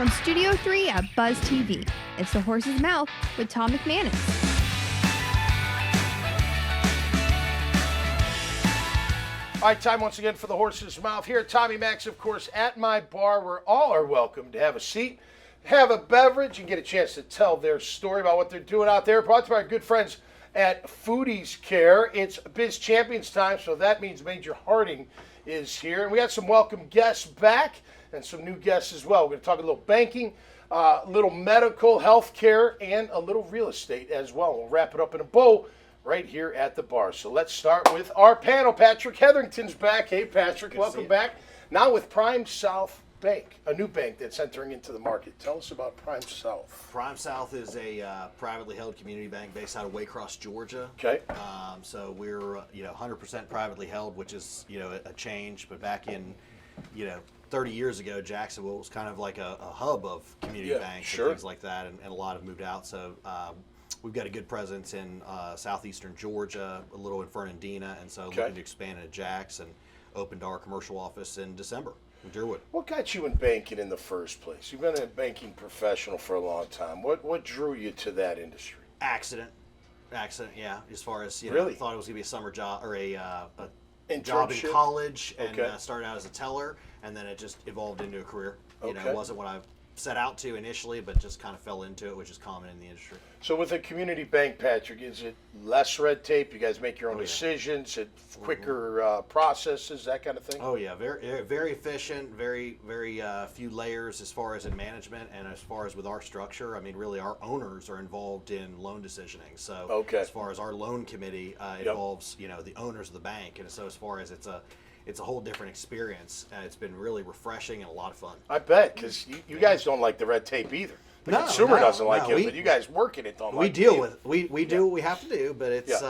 From Studio 3 at Buzz TV, it's The Horse's Mouth with Tom McManus. All right, time once again for The Horse's Mouth. Here at Tommy Max, of course, at my bar, where all are welcome to have a seat, have a beverage, and get a chance to tell their story about what they're doing out there. Brought to you by our good friends at Foodies Care. It's Biz Champions time, so that means Major Harding is here. And we got some welcome guests back and some new guests as well. We're going to talk a little banking, a little medical, health care, and a little real estate as well. We'll wrap it up in a bow right here at the bar. So let's start with our panel. Patrick Heatherington's back. Hey, Patrick, welcome back. Now with PrimeSouth Bank, a new bank that's entering into the market. Tell us about PrimeSouth. PrimeSouth is a privately held community bank based out of Waycross, Georgia. Okay. So we're 100% privately held, which is a change. But back in 30 years ago, Jacksonville was kind of like a hub of community banks and things like that, and a lot have moved out. So we've got a good presence in southeastern Georgia, a little in Fernandina, and so looking to expand into Jacks, and opened our commercial office in December in Deerwood. What got you in banking in the first place? You've been a banking professional for a long time. What drew you to that industry? Accident, yeah. As far as really? I thought it was gonna be a summer job or a Internship? job in college, and started out as a teller, and then it just evolved into a career. It wasn't what I set out to initially, but just kind of fell into it, which is common in the industry. So with a community bank, Patrick, is it less red tape? You guys make your own decisions, it quicker processes, that kind of thing? Oh yeah, very very efficient, very few layers as far as in management, and as far as with our structure. I mean, really our owners are involved in loan decisioning. So as far as our loan committee involves, the owners of the bank, and so as far as it's a whole different experience. It's been really refreshing and a lot of fun. I bet, because you guys don't like the red tape either. The consumer doesn't like it, but you guys working it don't like it. We deal with it. We do what we have to do, but it's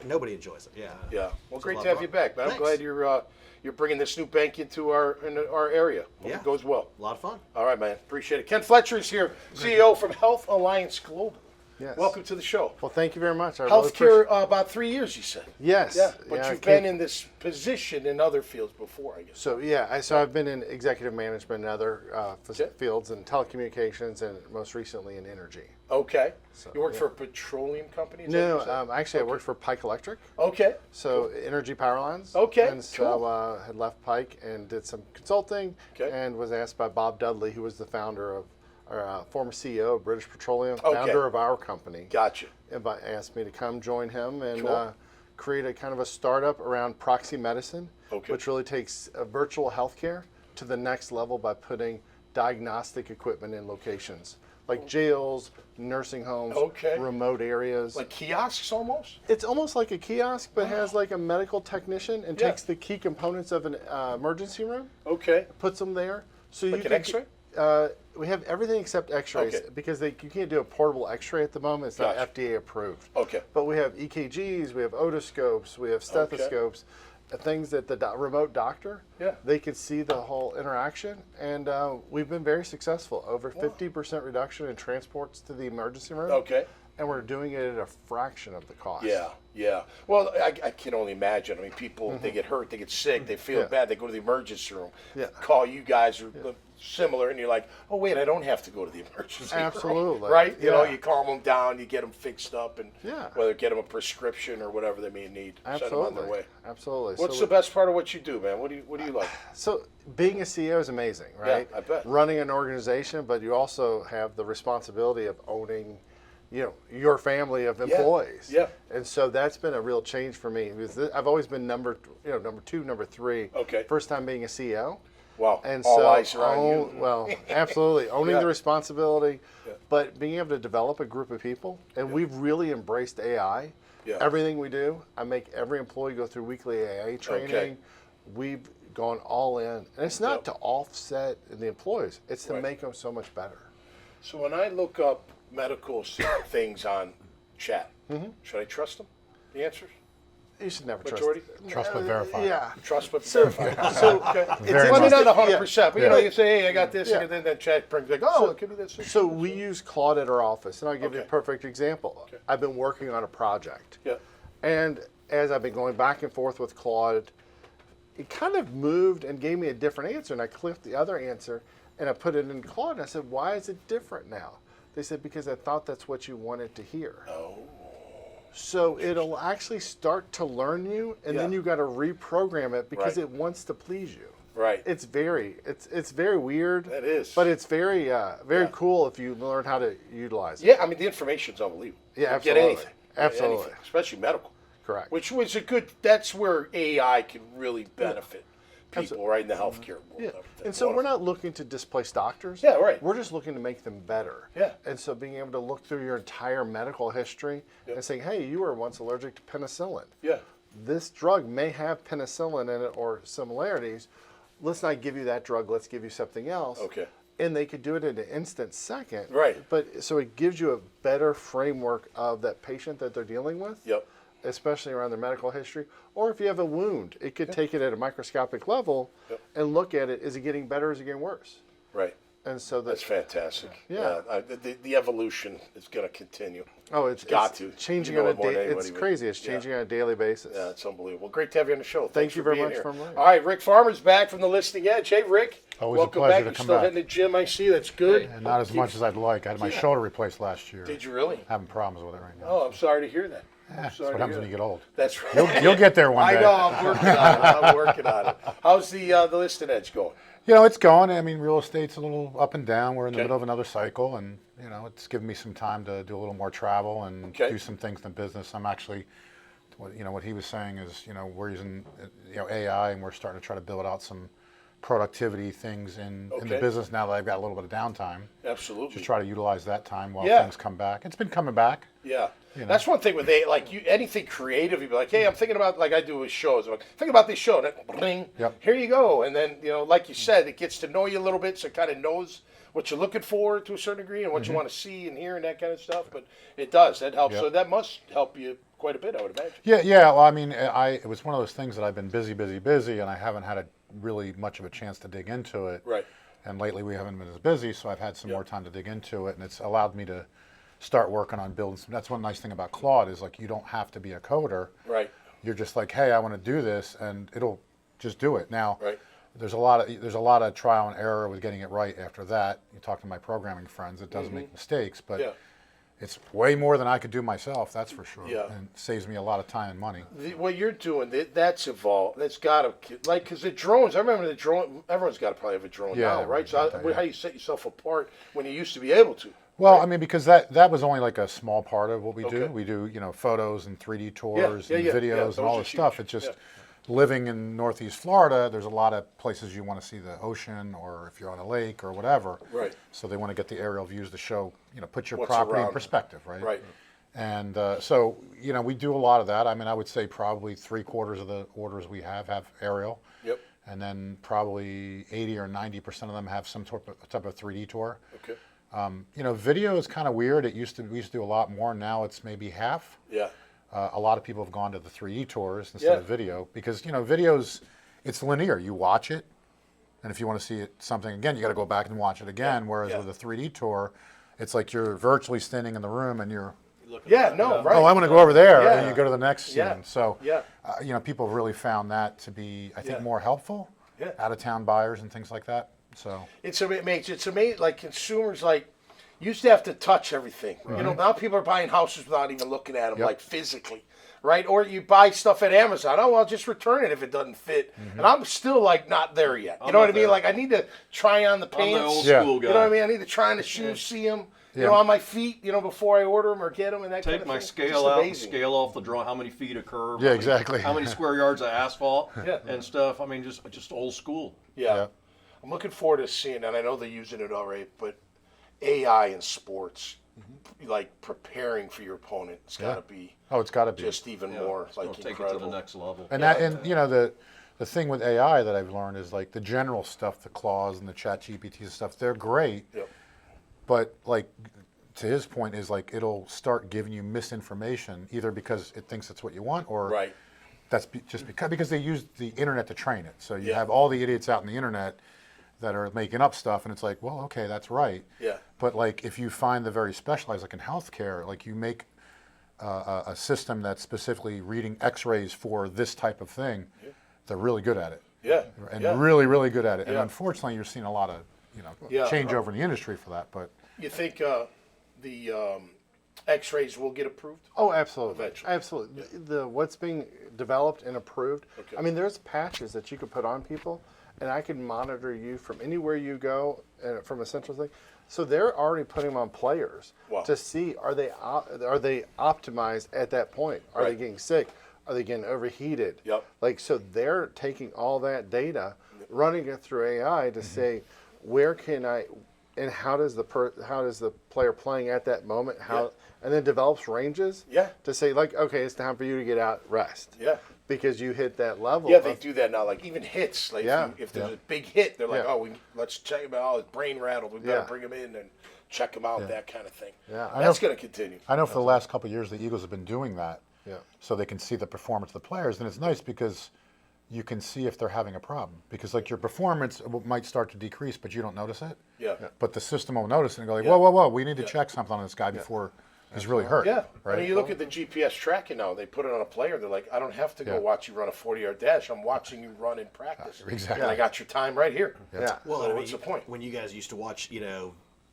nobody enjoys it. Yeah. Well, great to have you back, man. I'm glad you're bringing this new bank into our area. Hope it goes well. A lot of fun. All right, man. Appreciate it. Ken Flechler is here, CEO from Health Alliance Global. Yes. Welcome to the show. Well, thank you very much. Healthcare, about 3 years, you said. Yes. Yeah, but you've been in this position in other fields before, I guess. So I've been in executive management in other fields, in telecommunications, and most recently in energy. Okay. So, you worked for a petroleum company? No, actually I worked for Pike Electric. Okay. So energy power lines. Okay. And so had left Pike and did some consulting, and was asked by Bob Dudley, who was the founder of, former CEO of British Petroleum, founder of our company. Gotcha. Asked me to come join him and create a kind of a startup around proxy medicine, which really takes virtual healthcare to the next level by putting diagnostic equipment in locations like jails, nursing homes, remote areas. Like kiosks almost? It's almost like a kiosk, but has like a medical technician and takes the key components of an emergency room, puts them there. So like you an X-ray? We have everything except X-rays because you can't do a portable X-ray at the moment. It's not FDA approved. But we have EKGs, we have otoscopes, we have stethoscopes, things that the remote doctor, they can see the whole interaction. And we've been very successful. Over 50% reduction in transports to the emergency room. And we're doing it at a fraction of the cost. Yeah. Well, I can only imagine. I mean, people, they get hurt, they get sick, they feel bad, they go to the emergency room, call you guys who look similar, and you're like, oh, wait, I don't have to go to the emergency room. Right? You know, you calm them down, you get them fixed up, and whether get them a prescription or whatever they may need, send them on their way. Absolutely. What's the best part of what you do, man? What do you like? So being a CEO is amazing, right? Yeah, I bet. Running an organization, but you also have the responsibility of owning your family of employees. And so that's been a real change for me. I've always been number two, number three. First time being a CEO. Wow. And all so eyes are on you. Well, absolutely. Owning the responsibility, but being able to develop a group of people. And we've really embraced AI. Everything we do, I make every employee go through weekly AI training. We've gone all in. And it's not to offset the employees. It's to make them so much better. So when I look up medical things on chat, should I trust them? The answers? You should never Majority? Trust but verify. Yeah. Trust but verify. So it's not 100%, but you say, hey, I got this, and then that chat brings like, it could be this. So we use Claude at our office, and I'll give you a perfect example. I've been working on a project, and as I've been going back and forth with Claude, it kind of moved and gave me a different answer, and I clicked the other answer, And I put it in Claude, and I said, why is it different now? They said, because I thought that's what you wanted to hear. Oh. So it'll actually start to learn you, and then you got to reprogram it because it wants to please you. Right. It's very weird. It is. But it's very cool if you learn how to utilize it. Yeah, I mean the information's unbelievable. Yeah, absolutely. Get anything. Absolutely. Anything, especially medical. Correct. Which was that's where AI can really benefit people right in the healthcare world. Yeah. And so we're not looking to displace doctors. Yeah, right. We're just looking to make them better. Yeah. And so being able to look through your entire medical history and saying, hey, you were once allergic to penicillin. Yeah. This drug may have penicillin in it or similarities. Let's not give you that drug. Let's give you something else. Okay. And they could do it in an instant second. Right. But so it gives you a better framework of that patient that they're dealing with. Yep. Especially around their medical history. Or if you have a wound, it could take it at a microscopic level and look at it. Is it getting better or is it getting worse? Right. And so that's fantastic. Yeah. The evolution is going to continue. Oh, it's changing on a daily. It's crazy. It's changing on a daily basis. Yeah, it's unbelievable. Great to have you on the show. Thank you very much here. for inviting. All right, Rick Farmer's back from the Listening Edge. Hey, Rick. Always welcome a pleasure back. to You're come still back. hitting the gym, I see. That's good. And not as much as I'd like. I had my shoulder replaced last year. Did you really? Having problems with it right now. Oh, I'm sorry to hear that. That's what happens when you get old. That's right. You'll get there one day. I know. I'm working on it. I'm working on it. How's the Listening Edge going? You know, it's going. I mean, real estate's a little up and down. We're in the middle of another cycle, and you know, it's given me some time to do a little more travel and do some things in the business. I'm actually, what he was saying is, we're using AI, and we're starting to try to build out some productivity things in the business now that I've got a little bit of downtime. Absolutely. Just try to utilize that time while things come back. It's been coming back. Yeah. That's one thing with anything creative, you'd be like, hey, I'm thinking about, like I do with shows. I'm like, think about this show. And bling, here you go. And then, like you said, it gets to know you a little bit, so it kind of knows what you're looking for to a certain degree and what you want to see and hear and that kind of stuff. But it does. That helps. So that must help you quite a bit, I would imagine. Yeah. Well, I mean, it was one of those things that I've been busy, and I haven't had really much of a chance to dig into it. Right. And lately we haven't been as busy, so I've had some more time to dig into it, and it's allowed me to start working on building some. That's one nice thing about Claude is like you don't have to be a coder. Right. You're just like, hey, I want to do this, and it'll just do it. Now, there's a lot of trial and error with getting it right. After that, you talk to my programming friends. It does make mistakes, but it's way more than I could do myself. That's for sure. Yeah. And it saves me a lot of time and money. What you're doing, that's evolved. That's got to, because the drones. I remember the drone. Everyone's got to probably have a drone now, right? So how you set yourself apart when you used to be able to. Well, I mean, because that was only like a small part of what we do. We do, photos and 3D tours and videos and all this stuff. It's just living in Northeast Florida, there's a lot of places you want to see the ocean or if you're on a lake or whatever. Right. So they want to get the aerial views to show, put your property in perspective, right? Right. And so, we do a lot of that. I mean, I would say probably 3/4 of the orders we have aerial. Yep. And then probably 80 or 90% of them have some type of 3D tour. Okay. Video is kind of weird. We used to do a lot more. Now it's maybe half. Yeah. A lot of people have gone to the 3D tours instead of video because, videos, it's linear. You watch it, and if you want to see something again, you got to go back and watch it again. Whereas with a 3D tour, it's like you're virtually standing in the room and you're right. Oh, I want to go over there, and you go to the next scene. Yeah. So, people really found that to be, I think, more helpful. Out of town buyers and things like that. So it's amazing. Like consumers, used to have to touch everything. Right. Now people are buying houses without even looking at them, like physically, right? Or you buy stuff at Amazon. Oh, well, just return it if it doesn't fit. And I'm still not there yet. You know what I mean? Like I need to try on the pants. I'm the old school guy. You know what I mean? I need to try on the shoes, see them. On my feet, before I order them or get them and that kind of thing. Take my scale out and scale off the drawing, how many feet of curb. Yeah, exactly. How many square yards of asphalt and stuff. I mean, just old school. Yeah. I'm looking forward to seeing, and I know they're using it already, but AI in sports, like preparing for your opponent, it's got to be. Oh, it's got to be just even more take incredible. it to the next level. And the thing with AI that I've learned is like the general stuff, the claws and the ChatGPT stuff, they're great. Yep. But to his point is it'll start giving you misinformation either because it thinks it's what you want or that's just because they use the internet to train it. So you have all the idiots out in the internet that are making up stuff, and it's like, well, okay, that's right. Yeah. But if you find the very specialized, like in healthcare, you make a system that's specifically reading X-rays for this type of thing, they're really good at it. Yeah. And really, really good at it. And unfortunately, you're seeing a lot of change over in the industry for that. But you think the X-rays will get approved? Oh, absolutely. Eventually. Absolutely. What's being developed and approved. Okay. I mean, there's patches that you could put on people, and I can monitor you from anywhere you go from a central thing. So they're already putting them on players to see are they optimized at that point? Are they getting sick? Are they getting overheated? Yep. Like, so they're taking all that data, running it through AI to say where can I, and how does the player playing at that moment and then develops ranges to say, like, okay, it's time for you to get out, rest. Yeah. Because you hit that level. Yeah, they do that now. Like even hits. Like if there's a big hit, they're like, let's check him out. His brain rattled. We've got to bring him in and check him out. That kind of thing. Yeah, that's going to continue. I know for the last couple of years the Eagles have been doing that. Yeah. So they can see the performance of the players, and it's nice because you can see if they're having a problem. Because like your performance might start to decrease, but you don't notice it. Yeah. But the system will notice it and go like, whoa, we need to check something on this guy before he's really hurt. Yeah. Right? I mean, you look at the GPS tracking now. They put it on a player. They're like, I don't have to go watch you run a 40-yard dash. I'm watching you run in practice. Exactly. And I got your time right here. Yeah. Well, so what's the point? When you guys used to watch,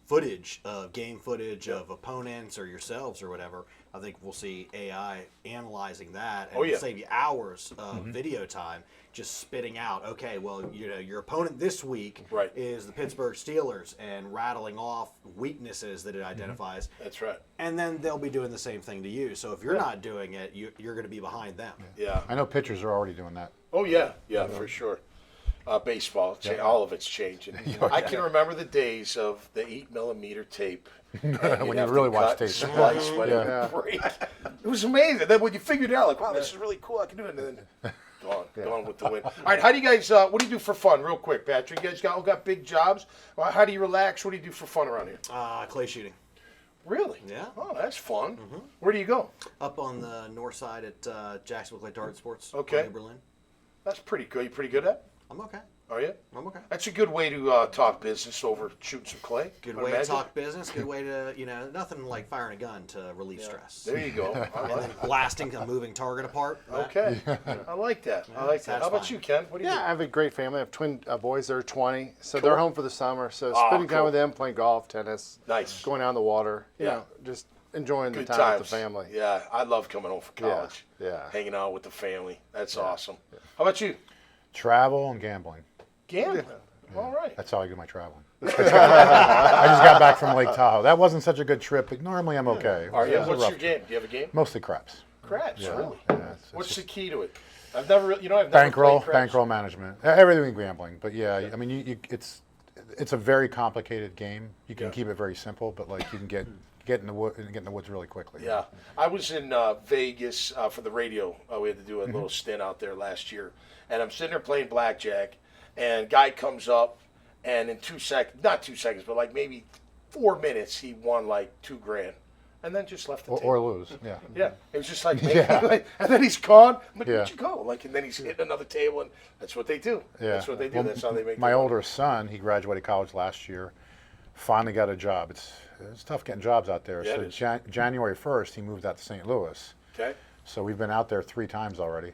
footage of game footage of opponents or yourselves or whatever, I think we'll see AI analyzing that and save you hours of video time just spitting out, okay, well, your opponent this week is the Pittsburgh Steelers and rattling off weaknesses that it identifies. That's right. And then they'll be doing the same thing to you. So if you're not doing it, you're going to be behind them. Yeah. I know pitchers are already doing that. Oh, yeah, for sure. Baseball, all of it's changing. I can remember the days of the 8mm tape. When you really watch tape. Splice, when it would break. It was amazing. Then when you figured it out, like, wow, this is really cool, I can do it. And then gone with the wind. All right, how do you guys, what do you do for fun, real quick, Patrick? You guys all got big jobs. Well, how do you relax? What do you do for fun around here? Clay shooting. Really? Yeah. Oh, that's fun. Where do you go? Up on the north side at Jacksonville Clay Dart Sports. Okay. New Berlin. That's pretty good. You pretty good at it? I'm okay. Are you? I'm okay. That's a good way to talk business over shooting some clay. Good way to talk business. Good way to, nothing like firing a gun to relieve stress. There you go. And then blasting a moving target apart. Okay. I like that. I like that. How about you, Ken? What do you do? I have a great family. I have twin boys. They're 20, so they're home for the summer. So spending time with them, playing golf, tennis, going out in the water. Just enjoying the time with the family. Yeah, I love coming home from college. Yeah. Hanging out with the family. That's awesome. How about you? Travel and gambling. Gambling. All right. That's how I do my traveling. I just got back from Lake Tahoe. That wasn't such a good trip, but normally I'm okay. What's your game? Do you have a game? Mostly craps. Craps, really? Yeah, What's the key to it? I've never bankroll management, everything gambling. But I mean, it's a very complicated game. You can keep it very simple, but like you can get in the woods really quickly. Yeah, I was in Vegas for the radio. We had to do a little stint out there last year, and I'm sitting there playing blackjack, and guy comes up, and in 2 seconds, not 2 seconds, but like maybe 4 minutes, he won like $2,000. And then just left the table. Or lose, Yeah, it was just like, and then he's gone. I'm like, where'd you go? Like, and then he's hitting another table, and that's what they do. Yeah. That's what they do. Well, that's how they make my older son, he graduated college last year, finally got a job. It's tough getting jobs out there. Yeah, so January 1st, he moved out to St. Louis. Okay. So we've been out there 3 times already.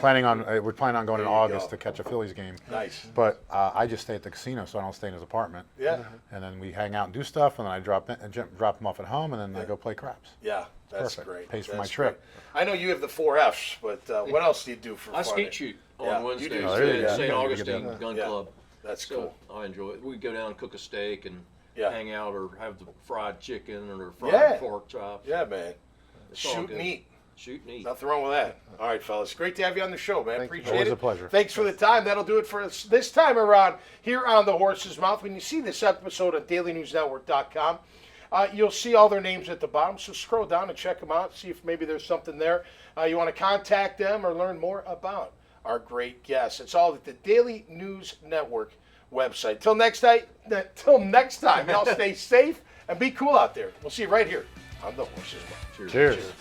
We're planning on going in August to catch a Phillies game. Nice. But I just stay at the casino, so I don't stay in his apartment. Yeah. And then we hang out and do stuff, and then I drop him off at home, and then I go play craps. Yeah, that's Perfect. great. Pays for my trip. Great. I know you have the 4 Fs, but what else do you do for fun? I skeet shoot on Wednesdays do. at St. Augustine Gun Club. That's cool. I enjoy it. We go down and cook a steak and hang out, or have the fried chicken or fried pork chops. Yeah, man. Shoot and eat. Shoot and eat. Nothing wrong with that. All right, fellas. Great to have you on the show, man. Appreciate it. Always a pleasure. Thanks for the time. That'll do it for us this time around here on The Horse's Mouth. When you see this episode at dailynewsnetwork.com, you'll see all their names at the bottom. So scroll down and check them out. See if maybe there's something there. You want to contact them or learn more about our great guests. It's all at the Daily News Network website. Till next time, y'all stay safe and be cool out there. We'll see you right here on The Horse's Mouth. Cheers.